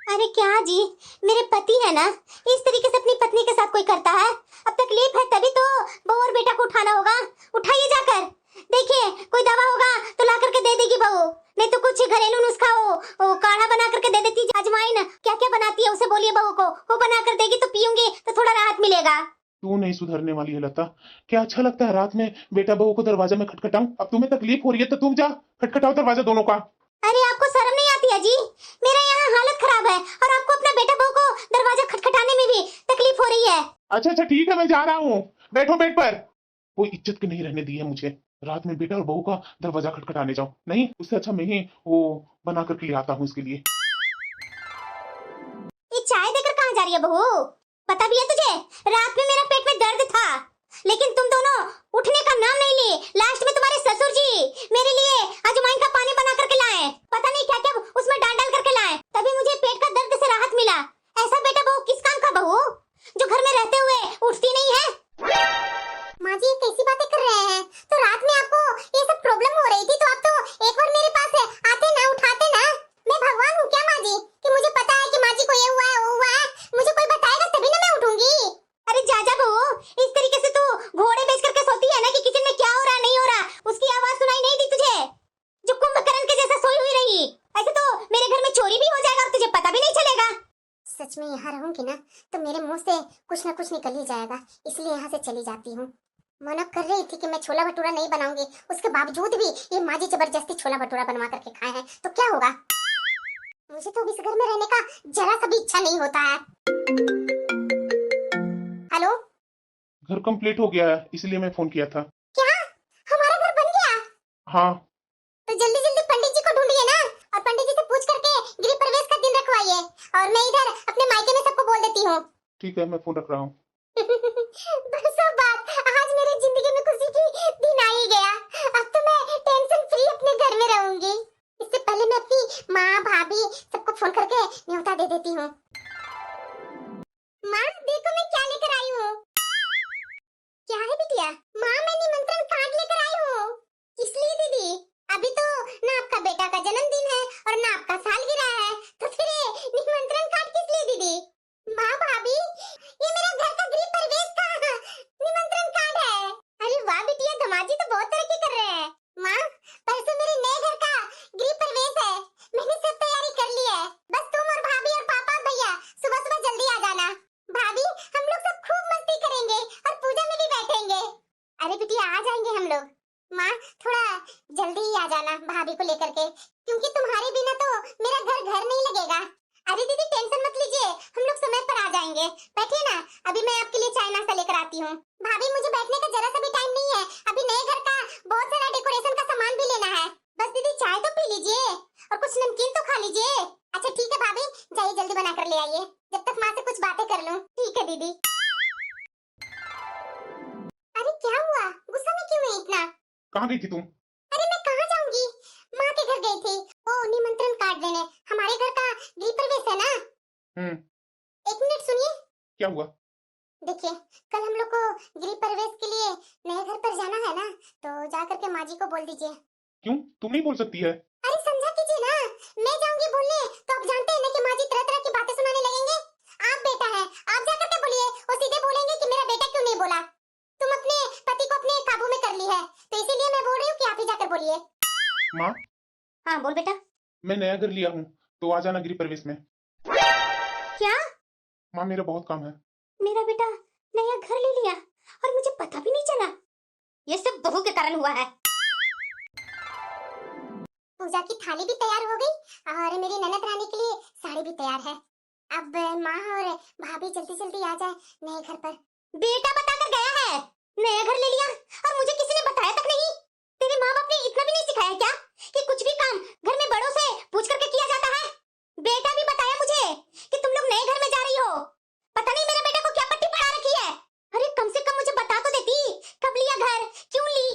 अरे क्या जी, मेरे पति है ना, इस तरीके से अपनी पत्नी के साथ कोई करता है? अब तकलीफ है तभी तो बहू और बेटा को उठाना होगा। उठाइए जाकर, देखिए कोई दवा होगा तो ला करके दे देगी बहू, नहीं तो कुछ घरेलू नुस्खा वो काढ़ा बना करके दे देती। अजवाइन क्या क्या बनाती है उसे बोलिए बहू को, वो बना कर देगी तो पीऊंगी तो थोड़ा राहत मिलेगा। तू नहीं सुधरने वाली है लता। क्या अच्छा लगता है रात में बेटा बहू को दरवाजा में खटखटाऊं? अब तुम्हें तकलीफ हो रही है तो तुम जा खटखटाओ दरवाजा दोनों का। अरे आपको शर्म नहीं आती है जी? मेरा यहाँ हालत खराब है और आपको अपना बेटा बहू को दरवाजा खटखटाने में भी तकलीफ हो रही है। अच्छा ठीक है, मैं जा रहा हूँ, बैठो बेड पर। कोई इज्जत की नहीं रहने दी है मुझे, रात में बेटा और बहू का दरवाजा खटखटाने जाओ। नहीं, उससे अच्छा मैं ही वो बना करके ले आता हूँ इसके लिए। ये चाय देकर कहाँ जा रही है बहू? पता भी है तुझे, रात में मेरा पेट में दर्द था, लेकिन तुम दोनों उठने का नाम नहीं ली। लास्ट में तुम्हारे ससुर जी मेरे लिए अजवाइन का पानी बना करके लाए, पता नहीं क्या क्या उसमें डाल डाल करके लाए, तभी मुझे पेट का दर्द से राहत मिला। ऐसा बेटा बहू किस काम का बहू, जो घर में रहते हुए उठती नहीं है? माँ जी कैसी बातें कर रहे हैं? तो रात में आपको ये सब प्रॉब्लम हो रही थी तो आप तो एक बार मेरे पास आते ना, उठाते ना। मैं भगवान हूँ क्या माँ जी कि मुझे पता है कि माँ जी को ये हुआ है वो हुआ है? मुझे कोई बताएगा तभी ना मैं उठूंगी। अरे जा जा बहू, इस तरीके से तू घोड़े बेच करके सोती है ना कि किचन में क्या हो रहा नहीं हो रहा, उसकी आवाज सुनाई नहीं दी तुझे? जो कुंभकर्ण के जैसा सोई हुई रही, ऐसे तो मेरे घर में चोरी भी हो जाएगा और तुझे पता भी नहीं चलेगा। सच में यहाँ रहूंगी ना तो मेरे मुंह से कुछ ना कुछ निकल ही जाएगा, इसलिए यहाँ से चली जाती हूँ। मना कर रही थी कि मैं छोला भटूरा नहीं बनाऊंगी, उसके बावजूद भी ये माँ जी जबरदस्ती छोला भटूरा बनवा करके खाए हैं, तो क्या होगा? मुझे तो इस घर में रहने का जरा सा भी इच्छा नहीं होता है। हेलो, घर कंप्लीट हो गया है, इसलिए मैं फोन किया था। क्या हमारा घर बन गया? हाँ, तो जल्दी जल्दी पंडित जी को ढूंढिए ना, और पंडित जी से पूछ करके गृह प्रवेश का दिन रखवाइए, और मैं इधर अपने मायके में सबको बोल देती हूँ। ठीक है, मैं फोन रख रहा हूँ। बरसों बाद आज मेरी जिंदगी में खुशी की दिन आ ही गया। अब तो मैं टेंशन फ्री अपने घर में रहूंगी। इससे पहले मैं अपनी माँ भाभी सबको फोन करके न्योता दे देती हूँ। माँ देखो मैं क्या लेकर आई हूँ। क्या है बिटिया? माँ मैं निमंत्रण कार्ड लेकर आई हूँ। किस लिए दीदी? अभी तो ना आपका बेटा का जन्मदिन है और ना आपका सालगिरह है, तो फिर ये निमंत्रण कार्ड किस लिए दीदी? माँ भाभी, ये मेरा घर का गृह प्रवेश का निमंत्रण कार्ड है। अरे वाह बिटिया, धमाजी तो बहुत तरक्की कर रहे हैं। माँ परसों मेरे नए घर का गृह प्रवेश है, मैंने सब तैयारी कर ली है, बस तुम और भाभी और पापा और भैया सुबह सुबह जल्दी आ जाना। भाभी हम लोग सब खूब मस्ती करेंगे और पूजा में भी बैठेंगे। अरे बिटिया आ जाएंगे हम लोग। माँ थोड़ा जल्दी ही आ जाना भाभी को लेकर के, क्योंकि तुम्हारे बिना तो मेरा घर नहीं लगेगा। अरे दीदी टेंशन मत लीजिए, हम लोग समय पर आ जाएंगे। बैठिए ना, अभी मैं आपके लिए चाय नाश्ता लेकर आती हूँ। भाभी मुझे बैठने का जरा सा भी टाइम नहीं है, अभी नए घर का बहुत सारा डेकोरेशन का सामान भी लेना है। बस दीदी चाय तो पी लीजिए और कुछ नमकीन तो खा लीजिए। अच्छा ठीक है भाभी, जाइए जल्दी बना कर ले आइए, जब तक माँ से कुछ बातें कर लूँ। ठीक है दीदी। अरे क्या हुआ, गुस्सा में क्यों है इतना? कहाँ गई थी तुम? अरे मैं कहाँ जाऊंगी, माँ के घर गई थी, वो निमंत्रण कार्ड देने। हमारे घर का गृह प्रवेश है ना। एक मिनट सुनिए। क्या हुआ? देखिए कल हम लोग को गृह प्रवेश के लिए नए घर पर जाना है ना, तो जा करके माँ जी को बोल दीजिए। क्यों, तुम नहीं बोल सकती है? अरे समझा कीजिए ना, मैं जाऊंगी बोलने तो आप जानते हैं ना कि माँ जी तरह तरह की बातें सुनाने लगेंगे। आप बेटा है, आप जा करके बोलिए, वो सीधे बोलेंगे कि मेरा बेटा क्यों नहीं बोला। तुम अपने पति को अपने काबू में कर ली है, तो इसीलिए मैं बोल रही हूँ कि आप ही जाकर बोलिए। माँ, हाँ बोल बेटा। मैं नया घर लिया हूँ, तो आ जाना गृह प्रवेश में। क्या? माँ, मेरा बहुत काम है। मेरा बेटा नया घर ले लिया और मुझे पता भी नहीं चला। ये सब बहू के कारण हुआ है। पूजा की थाली भी तैयार हो गई और मेरी ननद रानी के लिए साड़ी भी तैयार है। अब माँ और भाभी जल्दी जल्दी आ जाए नए घर पर। बेटा बताकर गया है नया घर ले लिया और मुझे किसी ने बताया तक नहीं। तेरे माँ बाप ने इतना भी नहीं सिखाया क्या कि कुछ भी काम घर में बड़ों से पूछ करके किया जाता है? बेटा भी बताया मुझे कि तुम लोग नए घर में जा रही हो। पता नहीं मेरे बेटे को क्या पट्टी पड़ा रखी है। अरे कम से कम मुझे बता तो देती, कब लिया घर, क्यों ली?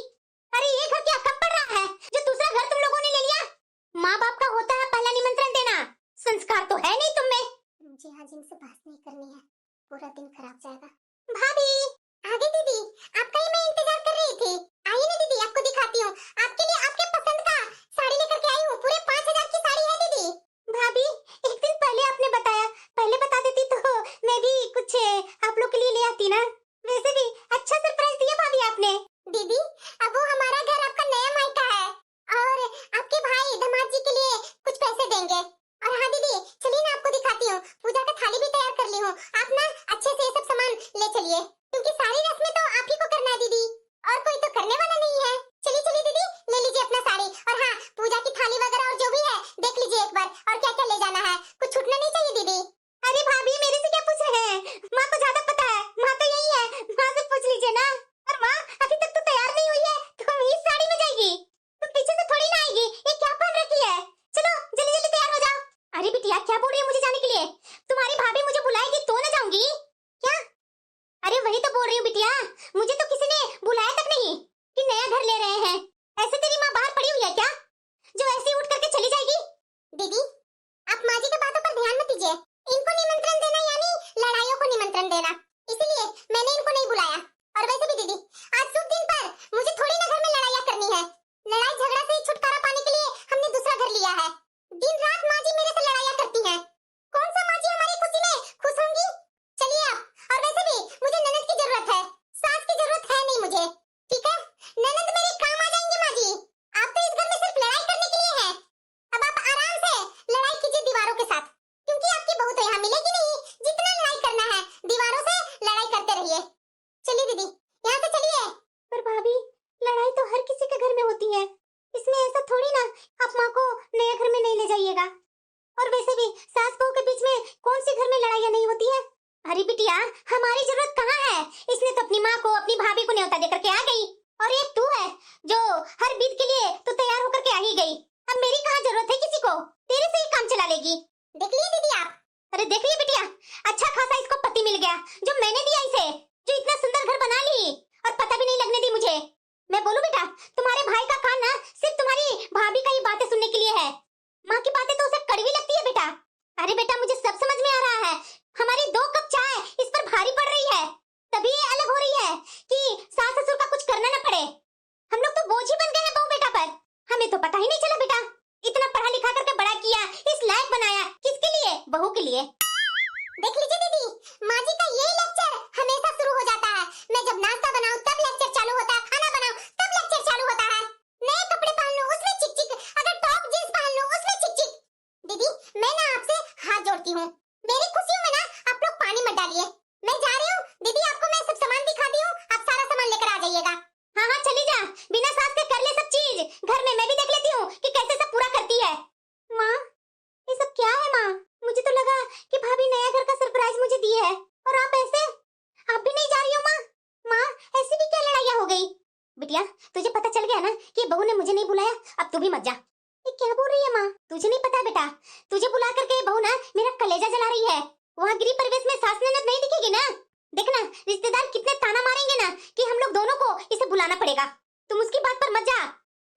अरे ये घर क्या कब पड़ रहा है जो दूसरा घर तुम लोगों ने ले लिया? माँ बाप का होता है पहला निमंत्रण देना, संस्कार तो है नहीं तुम में। मुझे आज इनसे बात नहीं करनी है, पूरा दिन खराब जाएगा। भाभी आगे दीदी, आपका ही मैं इंतजार कर रही थी। आइए ना दीदी, आपको दिखाती हूँ। आपके लिए आपके पसंद का साड़ी लेकर के आई हूँ। पूरे 5000 की साड़ी है दीदी। भाभी एक दिन पहले आपने बताया, पहले बता देती तो मैं भी कुछ आप लोग के लिए ले आती ना। वैसे भी अच्छा सरप्राइज दिया भाभी आपने। दीदी अब वो हमारा घर आपका नया मायका है और आपके भाई दामाद जी के लिए कुछ पैसे देंगे। और हाँ दीदी चलिए ना, आपको दिखाती हूँ। पूजा का थाली भी तैयार कर ली हूँ। आप ना अच्छे से ये सब सामान ले चलिए, क्योंकि सारी रस्में तो आप ही को करना है दीदी, और कोई तो करने वाला नहीं है। चलिए चलिए दीदी, ले लीजिए अपना साड़ी। और हाँ, पूजा की थाली वगैरह और जो भी है देख लीजिए एक बार, और क्या क्या ले जाना है, कुछ छूटना नहीं चाहिए दीदी। अरे भाभी मेरे से क्या पूछ रहे हैं? माँ को ज्यादा पता है, माँ तो यही है, माँ से पूछ लीजिए ना। और माँ अभी तक तो तैयार नहीं हुई है तो हम इस साड़ी में जाएगी, तो पीछे से थोड़ी ना आएगी। ये क्या पहन रखी है? चलो जल्दी जल्दी तैयार हो जाओ। अरे बिटिया क्या बोल रही है मुझे जाने के लिए? तुम्हारी भाभी मुझे बुलाएगी तो ना जाऊंगी क्या? अरे वही तो बोल रही हूँ बिटिया, मुझे तो किसी ने बुलाया तक नहीं कि नया घर ले रहे हैं। ऐसे तेरी माँ बाहर पड़ी हुई है क्या जो ऐसे ही उठ करके चली जाएगी? दीदी आप माँ जी की बातों पर ध्यान मत दीजिए। इनको निमंत्रण देना यानी लड़ाइयों को निमंत्रण देना, इसलिए मैंने इनको नहीं बुलाया। और वैसे भी दीदी आज शुभ दिन पर मुझे थोड़ी ना घर में लड़ाइयाँ करनी है। लड़ाई झगड़ा से छुटकारा पाने के लिए हमने दूसरा घर लिया है। दिन रात माँ जी मेरे से लड़ाइयाँ करती हैं। कौन सा माँ जी हमारी खुशी में खुश होंगी? चलिए आप। और वैसे भी मुझे ननद की जरूरत है, सास की जरूरत है नहीं मुझे, ठीक है? ननद मेरे काम आ जाएंगे माँ जी। आप तो इस घर में सिर्फ लड़ाई करने के लिए हैं। अब आप आराम से लड़ाई कीजिए दीवारों के साथ, क्योंकि आपकी बहू तो यहाँ मिलेगी नहीं। जितना लड़ाई करना है दीवारों से लड़ाई करते रहिए। चलिए दीदी यहाँ से चलिए। पर भाभी लड़ाई तो हर किसी के घर में होती है, इसमें ऐसा थोड़ी ना आप माँ को नए घर में नहीं ले जाइएगा। और वैसे भी सास बहू के बीच में कौन सी घर में लड़ाइयाँ नहीं होती है? अरे बिटिया हमारी जरूरत कहाँ है? इसने तो अपनी माँ को अपनी भाभी को न्योता देकर के आ गई, और एक तू है जो हर बीत के लिए तो तैयार होकर के आ ही गई। अब मेरी कहाँ जरूरत है किसी को? तेरे से ही काम चला लेगी। देख लिए दीदी आप? अरे देख लिए बिटिया, अच्छा खासा इसको पति मिल गया जो मैंने दिया इसे, जो इतना सुंदर घर बना ली और पता भी नहीं लगने दी मुझे। मैं बोलूं बेटा, तुम्हारे भाई का कान ना सिर्फ तुम्हारी भाभी का ही बातें सुनने के लिए है। माँ की बातें तो उसे कड़वी लगती है बेटा। अरे बेटा मुझे सब समझ में आ रहा है, हमारी 2 कप चाय इस पर भारी पड़ रही है, तभी ये अलग हो रही है कि सास ससुर का कुछ करना न पड़े। हम लोग तो बोझ ही बन गए हैं बहू बेटा पर। हमें तो पता ही नहीं चला बेटा, इतना पढ़ा लिखा करके बड़ा किया, इस लायक बनाया, किसके लिए? बहू के लिए। देख लीजिए दीदी, माँ जी का यही लेक्चर हमेशा शुरू हो जाता है। मैं जब नाश्ता बनाऊं तब लेक्चर चालू होता है, खाना बनाऊं तब लेक्चर चालू होता है। नए कपड़े पहन लो उसमें चिक चिक, अगर टॉप जींस पहन लो उसमें चिक चिक। दीदी मैं ना आपसे हाथ जोड़ती हूँ, मेरी खुशियों में ना आप लोग पानी मत डालिए। मैं जा रही हूँ दीदी, आपको मैं सब सामान दिखाती हूँ, आप सारा सामान लेकर आ जाइएगा। हाँ हाँ चली जा, बिना सास के कर ले सब चीज घर में। मैं भी देख लेती हूँ कि कैसे सब पूरा करती है। माँ ये सब क्या है? माँ मुझे तो लगा कि भाभी नया घर का सरप्राइज मुझे दी है, और आप ऐसे? आप भी नहीं जा रही हो माँ? माँ ऐसी भी क्या लड़ाइयाँ हो गई? बिटिया तुझे पता चल गया ना कि बहू ने मुझे नहीं बुलाया, अब तू भी मत जा। ये क्या बोल रही है माँ? तुझे नहीं पता बेटा, तुझे बुला करके बहू ना मेरा कलेजा जला रही है। वहाँ गृह प्रवेश में सास ननद नहीं दिखेगी ना, देखना रिश्तेदार कितने ताना मारेंगे ना कि हम लोग दोनों को इसे बुलाना पड़ेगा। तुम उसकी बात पर मत जा।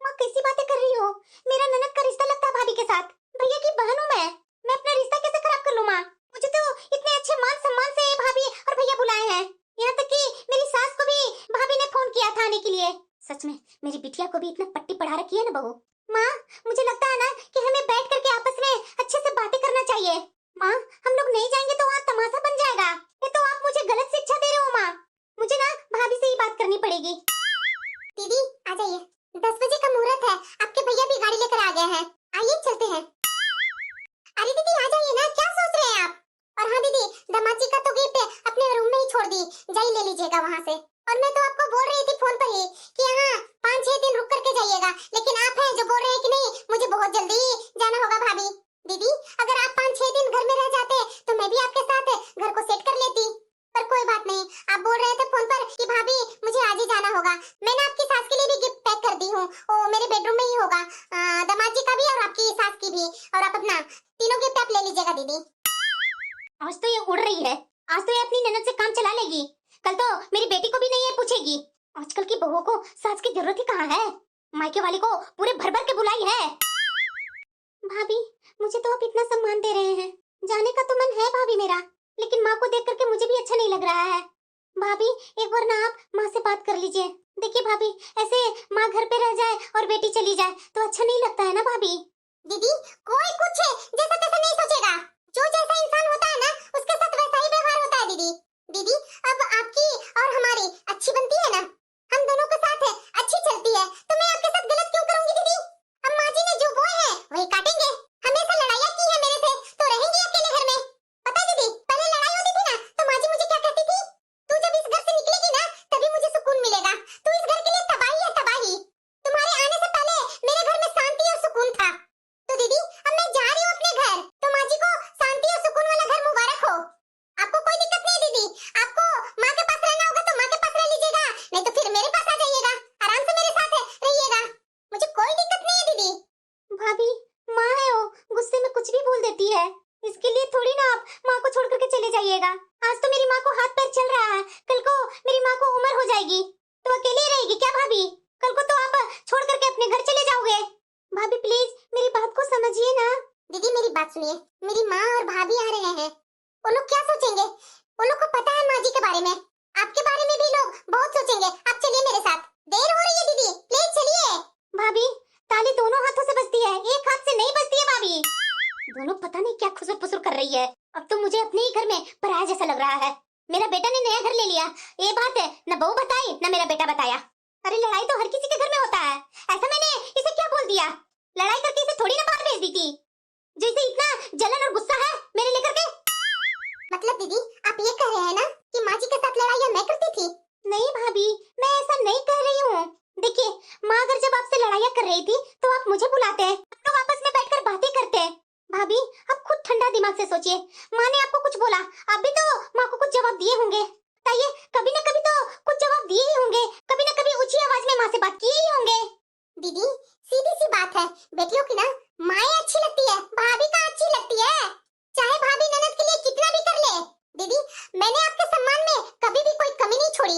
माँ कैसी बातें कर रही हो? मेरा ननद का रिश्ता लगता है भाभी के साथ, भैया की बहन हूँ मैं अपना रिश्ता कैसे खराब कर लूँ माँ? मुझे तो इतने अच्छे मान सम्मान से भाभी और भैया बुलाए हैं, यहाँ तक कि मेरी सास को भी भाभी ने फोन किया था आने के लिए। सच में मेरी बिटिया को भी इतना पट्टी पढ़ा रखी है ना बहू। माँ मुझे लगता है ना कि हमें बैठ करके आपस में अच्छे से बातें करना चाहिए। माँ हम लोग नहीं जाएंगे तो वहाँ तमाशा बन जाएगा। ये तो आप मुझे गलत शिक्षा दे रहे हो माँ, मुझे ना भाभी से ही बात करनी पड़ेगी। दीदी आ जाइए, 10 बजे का मुहूर्त है, आपके भैया भी गाड़ी दी, जाइए ले लीजिएगा वहाँ से। और मैं तो आपको बोल रही थी फोन पर ही कि यहाँ 5-6 दिन रुक करके जाइएगा, लेकिन आप हैं जो बोल रहे हैं कि नहीं मुझे बहुत जल्दी जाना होगा। भाभी दीदी, अगर आप 5-6 दिन घर में रह जाते तो मैं भी आपके साथ घर को सेट कर लेती, पर कोई बात नहीं। आप बोल रहे थे फोन पर कि भाभी मुझे आज ही जाना होगा। मैंने आपकी सास के लिए भी गिफ्ट पैक कर दी हूँ, वो मेरे बेडरूम में ही होगा, दामाद जी का भी और आपकी सास की भी, और आप अपना तीनों गिफ्ट आप ले लीजिएगा दीदी। आज तो ये उड़ रही है, आज तो ये अपनी ननद से काम चला लेगी, कल तो मेरी बेटी को भी नहीं ये पूछेगी। आजकल की बहुओं को सास की जरूरत ही कहाँ है, मायके वाली को पूरे भर भर के बुलाई है। भाभी मुझे तो आप इतना सम्मान दे रहे हैं, जाने का तो मन है भाभी मेरा, लेकिन माँ को देख करके मुझे भी अच्छा नहीं लग रहा है। भाभी एक बार ना आप माँ से बात कर लीजिए। देखिए भाभी, ऐसे माँ घर पे रह जाए और बेटी चली जाए तो अच्छा नहीं लगता है ना भाभी। दीदी कोई कुछ जैसा तैसा नहीं सोचेगा, जो जैसा इंसान होता है ना उसके साथ वैसा ही व्यवहार होता है दीदी। दीदी अब आपकी और हमारी अच्छी बनती है ना, हम दोनों के साथ अच्छी चलती है, तो मैं आपके साथ गलत क्यों करूंगी दीदी। अब माँ जी ने जो बोए हैं वही काटेंगे, हमेशा लड़ाइयाँ की है मेरे से तो रहेंगी अकेले घर में। पता है दीदी, पहले लड़ाई होती थी ना तो माँ जी मुझे क्या कहती थी, तू जब इस घर से निकलेगी ना तभी मुझे सुकून मिलेगा, तू इस घर के लिए तबाही है तबाही, तुम्हारे आने से पहले मेरे घर में शांति और सुकून था। तो दीदी अब मैं जा रही हूँ अपने घर, तो माँ जी को शांति और सुकून वाला घर मुबारक हो। आपको कोई दिक्कत नहीं है दीदी, आपको माँ के पास रहना होगा तो माँ के पास रह लीजिएगा, नहीं तो फिर मेरे पास आ जाइएगा, आराम से मेरे साथ रहिएगा, मुझे कोई दिक्कत नहीं है दीदी। भाभी माँ है वो, गुस्से में कुछ भी बोल देती है, इसके लिए थोड़ी ना आप माँ को छोड़ करके चले जाइएगा। आज तो मेरी माँ को हाथ पैर चल रहा है, कल को मेरी माँ को उम्र हो जाएगी तो अकेली रहेगी क्या भाभी, कल को तो आप छोड़ करके अपने घर चले जाओगे। भाभी प्लीज मेरी बात को समझिए ना। दीदी मेरी बात सुनिए, मेरी माँ और भाभी आ रहे हैं, वो लोग क्या सोचेंगे, वो लोग को पता है माँ जी के बारे में, आपके बारे में भी लोग बहुत सोचेंगे। आप चलिए मेरे साथ, देर हो रही है दीदी, प्लीज चलिए। भाभी ताली दोनों हाथों से बजती है, एक हाथ से नहीं बजती है भाभी। दोनों पता नहीं क्या खुसुर फुसुर कर रही है, अब तो मुझे अपने ही घर में पराया जैसा लग रहा है। मेरा बेटा ने नया घर ले लिया, ये बात है न बहू बताई न मेरा बेटा बताया। अरे लड़ाई तो हर किसी के घर में होता है, ऐसा मैंने इसे क्या बोल दिया, लड़ाई करके इसे थोड़ी ना बाहर भेज दी थी, जैसे इतना जलन और गुस्सा है मेरे लेकर के। मतलब दीदी आप ये कह रहे हैं ना कि माँ जी के साथ लड़ाइयाँ मैं करती थी? नहीं भाभी मैं ऐसा नहीं कह रही हूँ, देखिए माँ अगर जब आपसे लड़ाइयाँ कर रही थी तो आप मुझे बुलाते हैं, तो आपस में बैठकर बातें करते हैं। भाभी आप खुद ठंडा दिमाग से सोचिए, माँ ने आपको कुछ बोला, आप भी तो माँ को कुछ जवाब दिए होंगे, बताइए कभी न कभी तो कुछ जवाब दिए ही होंगे, कभी न कभी ऊंची आवाज में माँ से बात किए ही होंगे। दीदी सीधी सी बात है, बेटियों की ना माँ अच्छी लगती है, भाभी का अच्छी लगती है, चाहे भाभी ननद के लिए कितना भी कर ले। दीदी मैंने आपके सम्मान में कभी भी कोई कमी नहीं छोड़ी,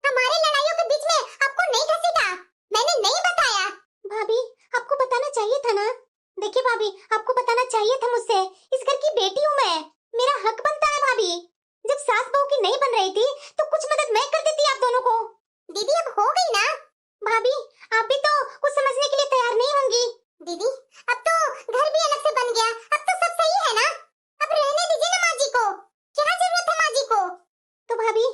हमारे लड़ाइयों के बीच में आपको नहीं घसीटा, मैंने नहीं बताया। भाभी आपको बताना चाहिए था ना, देखिए भाभी आपको बताना चाहिए था मुझसे, इस घर की बेटी हूँ मैं, मेरा हक बनता है भाभी। जब सास बहू की नहीं बन रही थी तो कुछ मदद मैं कर देती आप दोनों को। दीदी अब हो गई ना भाभी, आप भी तो कुछ समझने के लिए तैयार नहीं होंगी। दीदी अब तो घर भी अलग से बन गया, अब तो सब सही है ना, अब रहने दीजिए ना माँ जी को, क्या जरूरत है माँ जी को। तो भाभी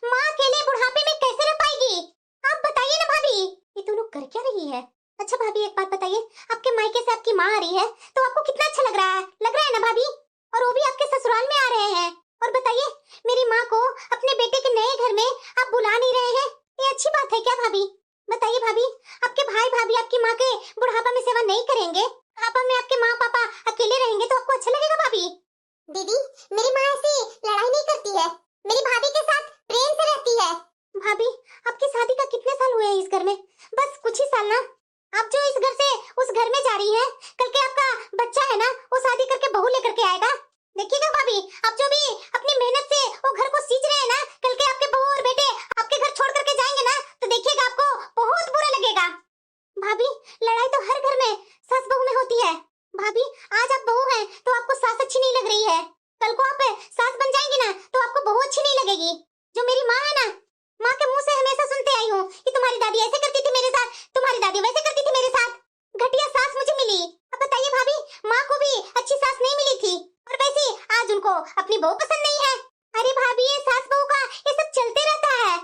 माँ अकेले बुढ़ापे में कैसे रह पाएगी, आप बताइए ना भाभी, ये दोनों कर क्या रही है। अच्छा भाभी एक बात बताइए, आपके मायके से आपकी माँ आ रही है तो आपको कितना अच्छा लग रहा है ना भाभी, और वो भी आपके ससुराल में आ रहे हैं। और बताइए मेरी माँ को अपने बेटे के नए घर में आप बुला नहीं रहे हैं, ये अच्छी बात है क्या भाभी, बताइए भाभी। आपके भाई भाभी आपकी माँ के बुढ़ापा में सेवा नहीं करेंगे, बुढ़ापा में आपके माँ पापा अकेले रहेंगे तो आपको अच्छा लगेगा भाभी। दीदी मेरी माँ ऐसी लड़ाई नहीं करती है, मेरी भाभी के साथ प्रेम से रहती है। भाभी आपकी शादी का कितने साल हुए हैं इस घर में, बस कुछ ही साल ना, आप जो इस घर से उस घर में जा रही हैं, कल के आपका बच्चा है ना वो शादी करके बहू लेकर के आएगा, देखिएगा भाभी आप जो भी अपनी मेहनत से वो घर को सींच रहे हैं ना, कल के आपके बहू और बेटे आपके घर छोड़ करके जाएंगे ना तो देखिएगा आपको बहुत बुरा लगेगा। भाभी लड़ाई तो हर घर में सास बहू में होती है, भाभी आज आप बहू हैं तो आपको सास अच्छी नहीं लग रही है, कल को आप सास बन जाएंगी ना तो आपको बहू अच्छी नहीं लगेगी। जो मेरी माँ है ना, माँ के मुंह से हमेशा सुनते आई हूँ कि तुम्हारी दादी ऐसे करती थी मेरे साथ, तुम्हारी दादी वैसे करती थी मेरे साथ, घटिया सास मुझे मिली। अब बताइए भाभी माँ को भी अच्छी सास नहीं मिली थी और वैसे आज उनको अपनी बहू पसंद नहीं है। अरे भाभी ये सास बहू का ये सब चलते रहता है,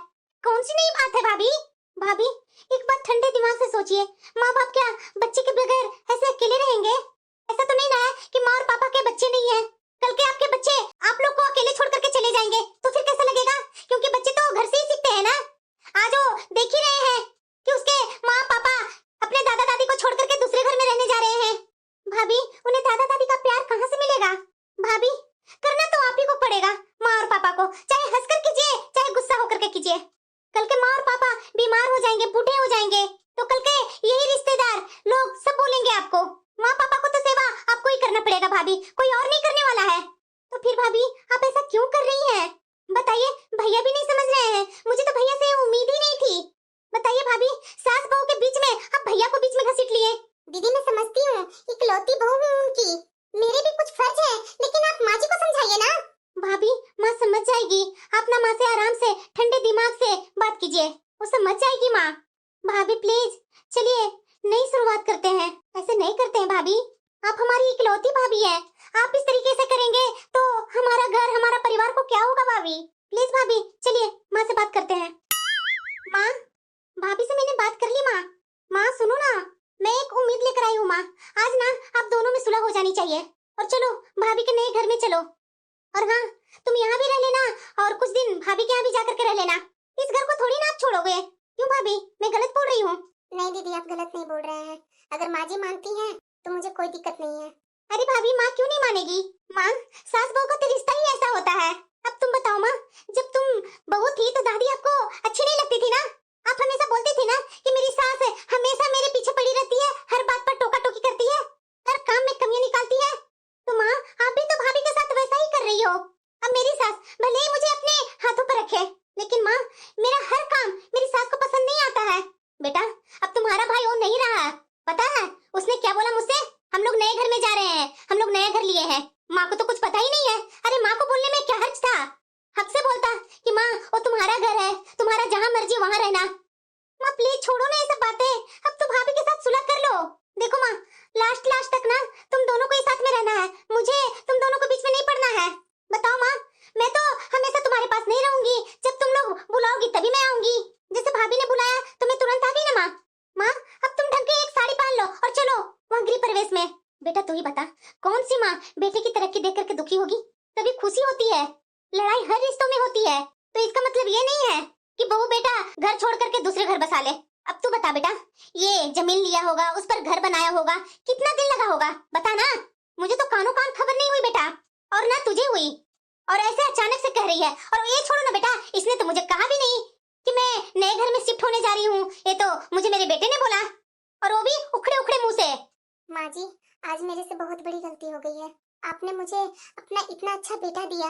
कौन सी नई बात है भाभी। भाभी एक बात ठंडे दिमाग से सोचिए, माँ बाप क्या बच्चे के बगैर ऐसे अकेले रहेंगे, ऐसा तो नहीं ना है कि माँ और पापा के बच्चे नहीं है, कल के आपके बच्चे आप लोग को अकेले छोड़ करके चले जाएंगे तो फिर कैसा लगेगा, क्योंकि लीजिए। कल के माँ और पापा बीमार हो जाएंगे, बूढ़े हो जाएंगे, तो कल के यही रिश्तेदार लोग सब बोलेंगे आपको। माँ पापा को तो सेवा आपको ही करना पड़ेगा भाभी, कोई और नहीं करने वाला है। तो फिर भाभी आप ऐसा क्यों कर रही हैं? बताइए, भैया भी नहीं समझ रहे हैं, मुझे तो भैया से उम्मीद ही नहीं थी। बताइए भाभी, सास बहू के बीच में आप भैया को बीच में घसीट लिए। दीदी मैं समझती हूँ, इकलौती बहू हूँ उनकी, मेरे भी कुछ फर्ज है, लेकिन आप माँ जी को समझाइए ना। भाभी माँ समझ जाएगी, आप ना माँ से आराम से ठंडे दिमाग से बात कीजिए, वो समझ जाएगी माँ। भाभी प्लीज चलिए नई शुरुआत करते हैं, ऐसे नहीं करते हैं भाभी, आप हमारी इकलौती भाभी है, आप इस तरीके से करेंगे तो हमारा घर हमारा परिवार को क्या होगा भाभी? प्लीज भाभी चलिए माँ से बात करते हैं। माँ, भाभी से मैंने बात कर ली माँ। माँ सुनो ना, मैं एक उम्मीद लेकर आई हूँ माँ, आज ना आप दोनों में सुलह हो जानी चाहिए, और चलो भाभी के नए घर में चलो। और हाँ, तुम यहाँ भी रह लेना और कुछ दिन भाभी के यहाँ भी जाकर के रह लेना, इस घर को थोड़ी ना आप छोड़ोगे। क्यों भाभी, मैं गलत बोल रही हूँ? नहीं दीदी आप गलत नहीं बोल रहे हैं, अगर माँ जी मानती हैं तो मुझे कोई दिक्कत नहीं है। अरे भाभी माँ क्यों नहीं मानेगी? माँ, सास बहू का तो रिश्ता ही ऐसा होता है। अब तुम बताओ माँ, जब तुम बहू थी तो दादी आपको अच्छी नहीं लगती थी ना? आप हमेशा बोलती थी ना कि मेरी सास हमेशा मेरे पीछे पड़ी रहती है, हर बात पर टोका टोकी करती है, हर काम में कमियां निकालती है। तो माँ आप भी तो भाभी के साथ वैसा ही कर रही हो। अब मेरी सास भले ही मुझे अपने हाथों पर रखे, लेकिन माँ मेरा हर काम मेरी सास को पसंद नहीं आता है। बेटा अब तुम्हारा भाई वो नहीं रहा, पता है उसने क्या बोला मुझसे? हम लोग नए घर में जा रहे हैं, हम लोग नया घर लिए हैं। माँ को तो कुछ पता ही नहीं है। अरे माँ को बोलने में क्या हर्ज था? हक से बोलता कि माँ वो तुम्हारा घर है, तुम्हारा जहाँ मर्जी वहाँ रहना। माँ प्लीज छोड़ो ना ये सब बातें, अब तो भाभी के साथ सुलह कर लो। देखो माँ, लास्ट तक ना तुम दोनों को ही साथ में रहना है, मुझे तुम दोनों को बीच में नहीं पड़ना है। बताओ माँ, मैं तो हमेशा तुम्हारे पास नहीं रहूंगी, जब तुम लोग बुलाओगी तभी मैं आऊंगी। जैसे भाभी ने बुलाया तो मैं तुरंत आ गई ना माँ। माँ अब तुम ढंग के एक साड़ी पहन लो और चलो वहाँ गृह प्रवेश में। बेटा तू ही बता, कौन सी माँ बेटे की तरक्की देख करके दुखी होगी? तभी खुशी होती है। लड़ाई हर रिश्तों में होती है, तो इसका मतलब ये नहीं है कि बहू बेटा घर छोड़ करके दूसरे घर बसा ले। अब तू बता बेटा, ये जमीन लिया होगा, उस पर घर बनाया होगा, कितना दिन लगा होगा बता ना? मुझे तो कानों कान खबर नहीं हुई बेटा, और ना तुझे हुई, और ऐसे अचानक से कह रही है। और ये छोड़ो ना बेटा, इसने तो मुझे कहा भी नहीं कि मैं नए घर में शिफ्ट होने जा रही हूँ, ये तो मुझे मेरे बेटे ने बोला, और वो भी उखड़े उखड़े मुंह से। माँ जी आज मेरे से बहुत बड़ी गलती हो गई है, आपने मुझे अपना इतना अच्छा बेटा दिया,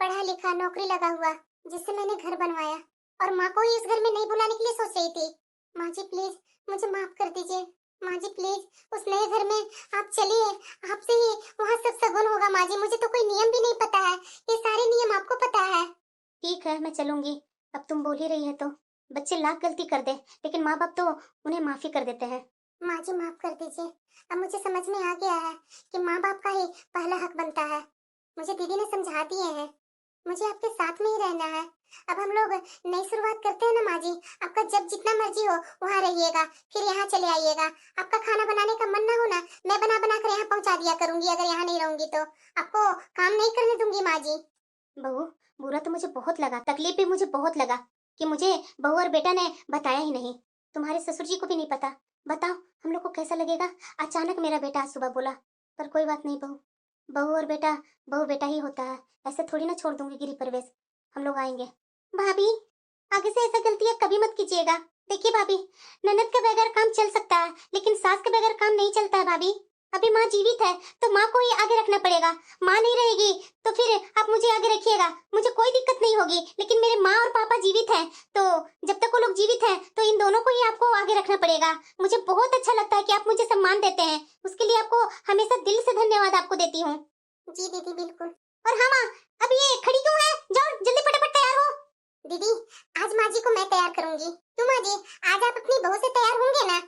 पढ़ा लिखा नौकरी लगा हुआ, जिससे मैंने घर बनवाया, और माँ को ही इस घर में नहीं बुलाने के लिए सोच रही थी। माँ जी प्लीज मुझे माफ कर दीजिए। माँ जी प्लीज उस नए घर में आप चलिए, आपसे ही वहाँ सब सगुन होगा। माँ जी मुझे तो कोई नियम भी नहीं पता है, ये सारे नियम आपको पता है। ठीक है मैं चलूंगी, अब तुम बोल ही रही है तो। बच्चे लाख गलती कर दे, लेकिन माँ बाप तो उन्हें माफी कर देते हैं। माँ जी माफ कर दीजिए, अब मुझे समझ में आ गया है कि माँ बाप का ही पहला हक बनता है। मुझे दीदी ने समझा दिए हैं, मुझे आपके साथ में ही रहना है। अब हम लोग नई शुरुआत करते हैं ना माँ जी, आपका जब जितना मर्जी हो वहाँ रहिएगा, फिर यहाँ चले आइएगा। आपका खाना बनाने का मन ना हो ना, मैं बना बना कर यहाँ पहुँचा दिया करूंगी, अगर यहाँ नहीं रहूंगी तो आपको काम नहीं करने दूंगी माँ जी। बहू बुरा तो मुझे बहुत लगा, तकलीफ भी मुझे बहुत लगा कि मुझे बहू और बेटा ने बताया ही नहीं, तुम्हारे ससुर जी को भी नहीं पता। बताओ हम लोग को कैसा लगेगा? अचानक मेरा बेटा आज सुबह बोला, पर कोई बात नहीं बहू, बहू और बेटा बहू बेटा ही होता है, ऐसे थोड़ी ना छोड़ दूंगी गृह प्रवेश, हम लोग आएंगे। भाभी आगे से ऐसा गलतियां कभी मत कीजिएगा। देखिए भाभी, ननद के बगैर काम चल सकता है, लेकिन सास के बगैर काम नहीं चलता है भाभी। अभी माँ जीवित है तो माँ को ही आगे रखना पड़ेगा, माँ नहीं रहेगी तो फिर आप मुझे आगे रखिएगा, मुझे कोई दिक्कत नहीं होगी, लेकिन मेरे माँ और पापा जीवित हैं, तो जब तक वो लोग जीवित हैं तो इन दोनों को ही आपको आगे रखना पड़ेगा। मुझे बहुत अच्छा लगता है कि आप मुझे सम्मान देते हैं, उसके लिए आपको हमेशा दिल से धन्यवाद आपको देती हूँ। जी दीदी बिल्कुल। और हाँ माँ, अब ये खड़ी क्यों है? जाओ जल्दी फटाफट तैयार हो। दीदी आज माँ जी को मैं तैयार करूंगी। तुम माँ जी आज आप अपनी बहू से तैयार होंगे ना?